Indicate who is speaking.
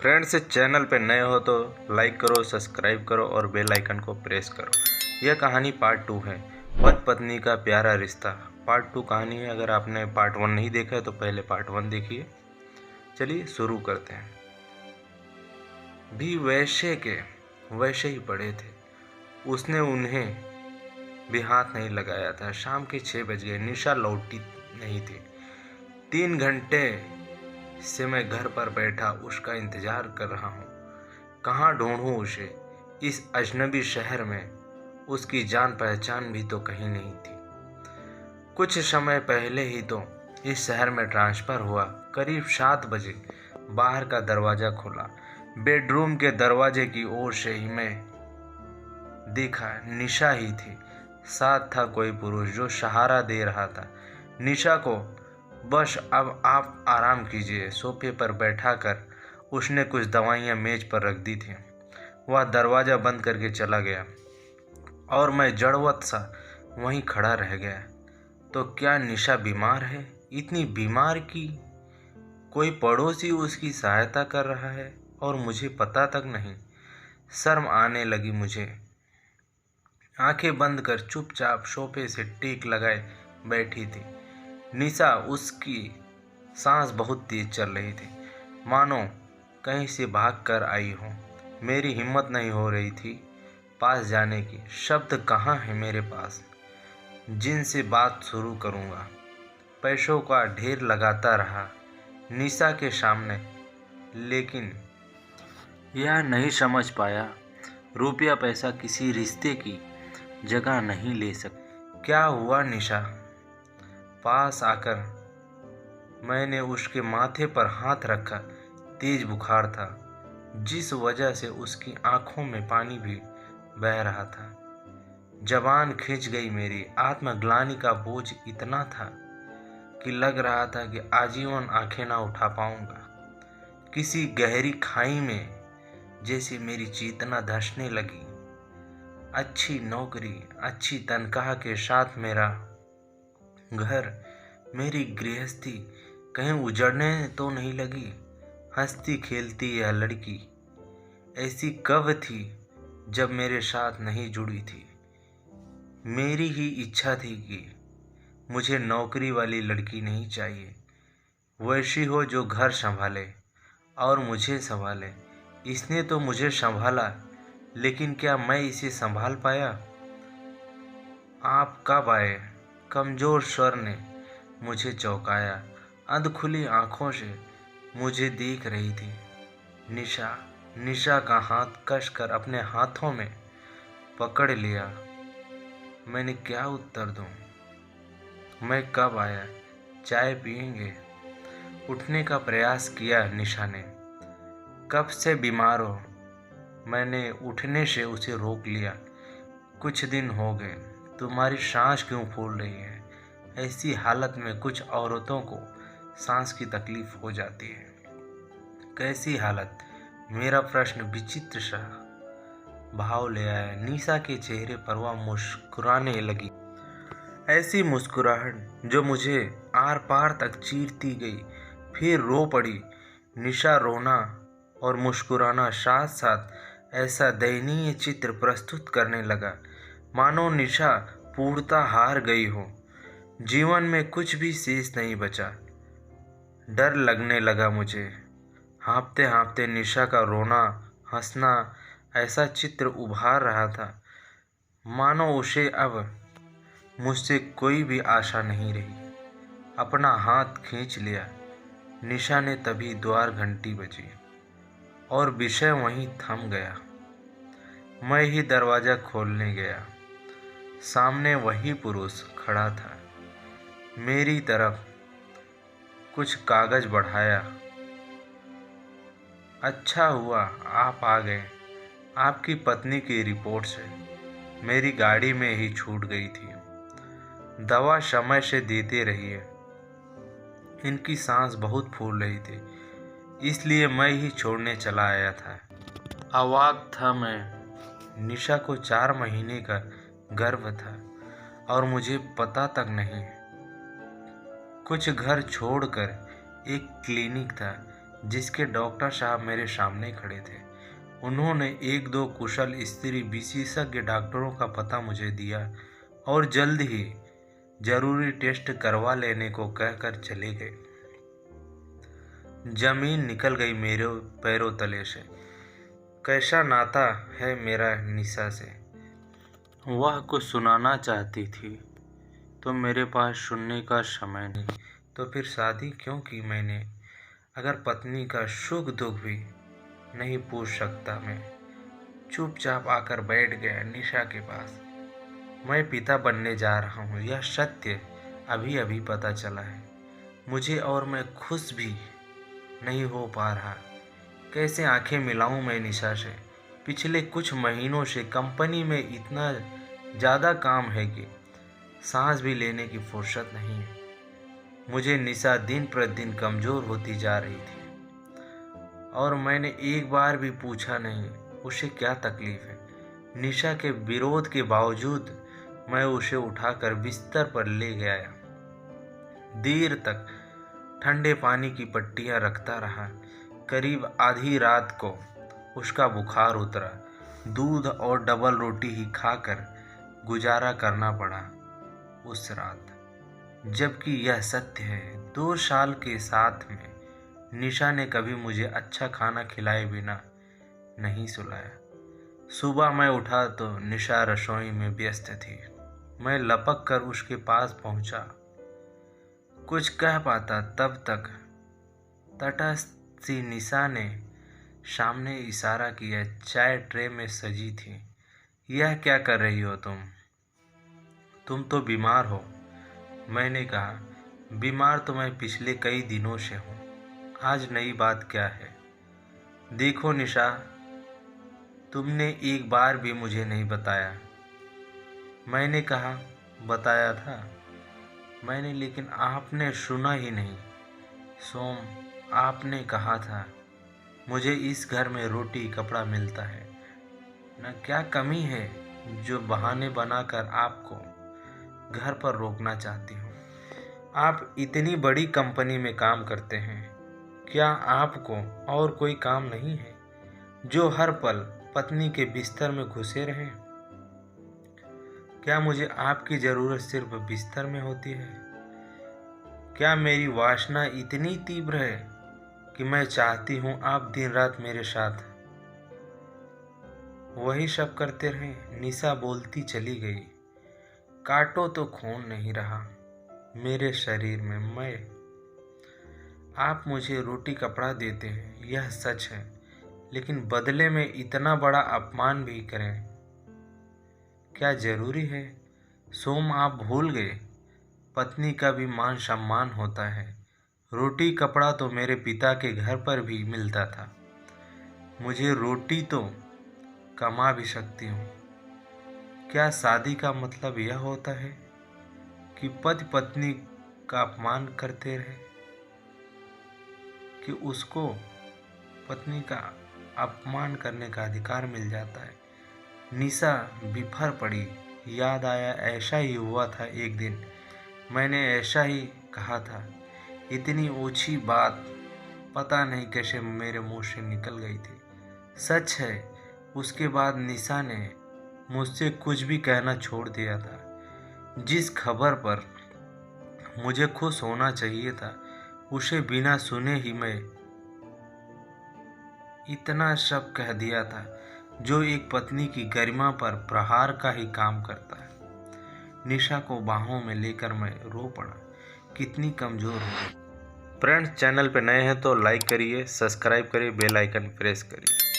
Speaker 1: Friends, इस channel पे नए हो तो लाइक करो, सब्सक्राइब करो और बेल आइकन को प्रेस करो। यह कहानी पार्ट 2 है, पति पत्नी का प्यारा रिश्ता। पार्ट 2 कहानी है। अगर आपने पार्ट 1 नहीं देखा है तो पहले पार्ट 1 देखिए। चलिए शुरू करते हैं। भी वैसे के वैसे ही पड़े थे। उसने उन्हें भी हाथ नहीं लगाया था। शाम के 6 बज गए। निशा लौटी नहीं थी। 3 घंटे से मैं घर पर बैठा उसका इंतजार कर रहा हूँ। कहाँ ढूंढूं उसे इस अजनबी शहर में। उसकी जान पहचान भी तो कहीं नहीं थी। कुछ समय पहले ही तो इस शहर में ट्रांसफ़र हुआ। करीब 7 बजे बाहर का दरवाज़ा खुला। बेडरूम के दरवाजे की ओर से ही मैं देखा, निशा ही थी। साथ था कोई पुरुष जो सहारा दे रहा था। निशा को बस अब आप आराम कीजिए, सोफे पर बैठाकर उसने कुछ दवाइयाँ मेज पर रख दी थी। वह दरवाज़ा बंद करके चला गया और मैं जड़वत सा वहीं खड़ा रह गया। तो क्या निशा बीमार है? इतनी बीमार कि कोई पड़ोसी उसकी सहायता कर रहा है और मुझे पता तक नहीं। शर्म आने लगी मुझे। आंखें बंद कर चुपचाप सोफे से टेक लगाए बैठी थी निशा। उसकी सांस बहुत तेज चल रही थी, मानो कहीं से भाग कर आई हो। मेरी हिम्मत नहीं हो रही थी पास जाने की। शब्द कहाँ है मेरे पास जिनसे बात शुरू करूँगा। पैसों का ढेर लगाता रहा निशा के सामने, लेकिन यह नहीं समझ पाया रुपया पैसा किसी रिश्ते की जगह नहीं ले सकता। क्या हुआ निशा? पास आकर मैंने उसके माथे पर हाथ रखा। तेज बुखार था जिस वजह से उसकी आंखों में पानी भी बह रहा था। जबान खिंच गई मेरी। आत्मग्लानि का बोझ इतना था कि लग रहा था कि आजीवन आंखें ना उठा पाऊंगा। किसी गहरी खाई में जैसे मेरी चेतना धंसने लगी। अच्छी नौकरी, अच्छी तनख्वाह के साथ मेरा घर, मेरी गृहस्थी कहीं उजड़ने तो नहीं लगी। हंसती खेलती यह लड़की ऐसी कब थी जब मेरे साथ नहीं जुड़ी थी। मेरी ही इच्छा थी कि मुझे नौकरी वाली लड़की नहीं चाहिए, वैसी हो जो घर संभाले और मुझे संभाले। इसने तो मुझे संभाला, लेकिन क्या मैं इसे संभाल पाया? आप कब आए? कमज़ोर स्वर ने मुझे चौंकाया। अधखुली आंखों से मुझे देख रही थी निशा। निशा का हाथ कसकर अपने हाथों में पकड़ लिया। मैंने क्या उत्तर दूं? मैं कब आया? चाय पिएंगे? उठने का प्रयास किया निशा ने। कब से बीमार हो? मैंने उठने से उसे रोक लिया। कुछ दिन हो गए। तुम्हारी सांस क्यों फूल रही है? ऐसी हालत में कुछ औरतों को सांस की तकलीफ हो जाती है। कैसी हालत? मेरा प्रश्न विचित्र सा भाव ले आया। निशा के चेहरे पर वह मुस्कुराने लगी। ऐसी मुस्कुराहट जो मुझे आर पार तक चीरती गई। फिर रो पड़ी। निशा रोना और मुस्कुराना साथ साथ ऐसा दयनीय चित्र प्रस्तुत करने लगा मानो निशा पूर्णतः हार गई हो। जीवन में कुछ भी शेष नहीं बचा। डर लगने लगा मुझे। हाँफते हाँफते निशा का रोना, हंसना, ऐसा चित्र उभार रहा था मानो उसे अब मुझसे कोई भी आशा नहीं रही। अपना हाथ खींच लिया निशा ने। तभी द्वार घंटी बजी और विषय वहीं थम गया। मैं ही दरवाज़ा खोलने गया। सामने वही पुरुष खड़ा था। मेरी तरफ कुछ कागज बढ़ाया। अच्छा हुआ आप आ गए। आपकी पत्नी की रिपोर्ट से मेरी गाड़ी में ही छूट गई थी। दवा समय से देते रहिए। इनकी सांस बहुत फूल रही थी, इसलिए मैं ही छोड़ने चला आया था। अवाक था मैं। निशा को 4 महीने का गर्भ था और मुझे पता तक नहीं। कुछ घर छोड़कर एक क्लिनिक था जिसके डॉक्टर साहब मेरे सामने खड़े थे। उन्होंने एक दो कुशल स्त्री विशेषज्ञ डॉक्टरों का पता मुझे दिया और जल्द ही जरूरी टेस्ट करवा लेने को कहकर चले गए। जमीन निकल गई मेरे पैरों तले से। कैसा नाता है मेरा निशा से। वह कुछ सुनाना चाहती थी तो मेरे पास सुनने का समय नहीं, तो फिर शादी क्यों की मैंने, अगर पत्नी का सुख दुख भी नहीं पूछ सकता मैं। चुपचाप आकर बैठ गया निशा के पास। मैं पिता बनने जा रहा हूँ, यह सत्य अभी अभी पता चला है मुझे, और मैं खुश भी नहीं हो पा रहा। कैसे आंखें मिलाऊं मैं निशा से। पिछले कुछ महीनों से कंपनी में इतना ज़्यादा काम है कि सांस भी लेने की फुर्सत नहीं है। मुझे निशा दिन प्रतिदिन कमज़ोर होती जा रही थी और मैंने एक बार भी पूछा नहीं उसे क्या तकलीफ़ है। निशा के विरोध के बावजूद मैं उसे उठाकर बिस्तर पर ले गया। देर तक ठंडे पानी की पट्टियाँ रखता रहा। करीब आधी रात को उसका बुखार उतरा। दूध और डबल रोटी ही खाकर गुजारा करना पड़ा उस रात। जबकि यह सत्य है, 2 साल के साथ में निशा ने कभी मुझे अच्छा खाना खिलाए बिना नहीं सुलाया। सुबह मैं उठा तो निशा रसोई में व्यस्त थी। मैं लपक कर उसके पास पहुंचा। कुछ कह पाता तब तक तटस्थ सी निशा ने सामने इशारा किया। चाय ट्रे में सजी थी। यह क्या कर रही हो तुम तो बीमार हो। मैंने कहा, बीमार तो मैं पिछले कई दिनों से हूँ, आज नई बात क्या है। देखो निशा, तुमने एक बार भी मुझे नहीं बताया। मैंने कहा बताया था मैंने, लेकिन आपने सुना ही नहीं। सोम, आपने कहा था मुझे इस घर में रोटी कपड़ा मिलता है न, क्या कमी है जो बहाने बनाकर आपको घर पर रोकना चाहती हूँ। आप इतनी बड़ी कंपनी में काम करते हैं, क्या आपको और कोई काम नहीं है जो हर पल पत्नी के बिस्तर में घुसे रहें। क्या मुझे आपकी ज़रूरत सिर्फ बिस्तर में होती है। क्या मेरी वासना इतनी तीव्र है कि मैं चाहती हूँ आप दिन रात मेरे साथ वही सब करते रहें। निशा बोलती चली गई। काटो तो खून नहीं रहा मेरे शरीर में। आप मुझे रोटी कपड़ा देते हैं, यह सच है, लेकिन बदले में इतना बड़ा अपमान भी करें क्या जरूरी है। सोम, आप भूल गए पत्नी का भी मान सम्मान होता है। रोटी कपड़ा तो मेरे पिता के घर पर भी मिलता था। मुझे रोटी तो कमा भी सकती हूँ। क्या शादी का मतलब यह होता है कि पति पत्नी का अपमान करते रहे, कि उसको पत्नी का अपमान करने का अधिकार मिल जाता है। निशा बिफर पड़ी। याद आया, ऐसा ही हुआ था एक दिन। मैंने ऐसा ही कहा था। इतनी ओछी बात पता नहीं कैसे मेरे मुंह से निकल गई थी। सच है, उसके बाद निशा ने मुझसे कुछ भी कहना छोड़ दिया था। जिस खबर पर मुझे खुश होना चाहिए था, उसे बिना सुने ही मैं इतना सब कह दिया था जो एक पत्नी की गरिमा पर प्रहार का ही काम करता है। निशा को बाहों में लेकर मैं रो पड़ा। कितनी कमज़ोर हो। फ्रेंड्स, चैनल पे नए हैं तो लाइक करिए, सब्सक्राइब करिए, बेल आइकन प्रेस करिए।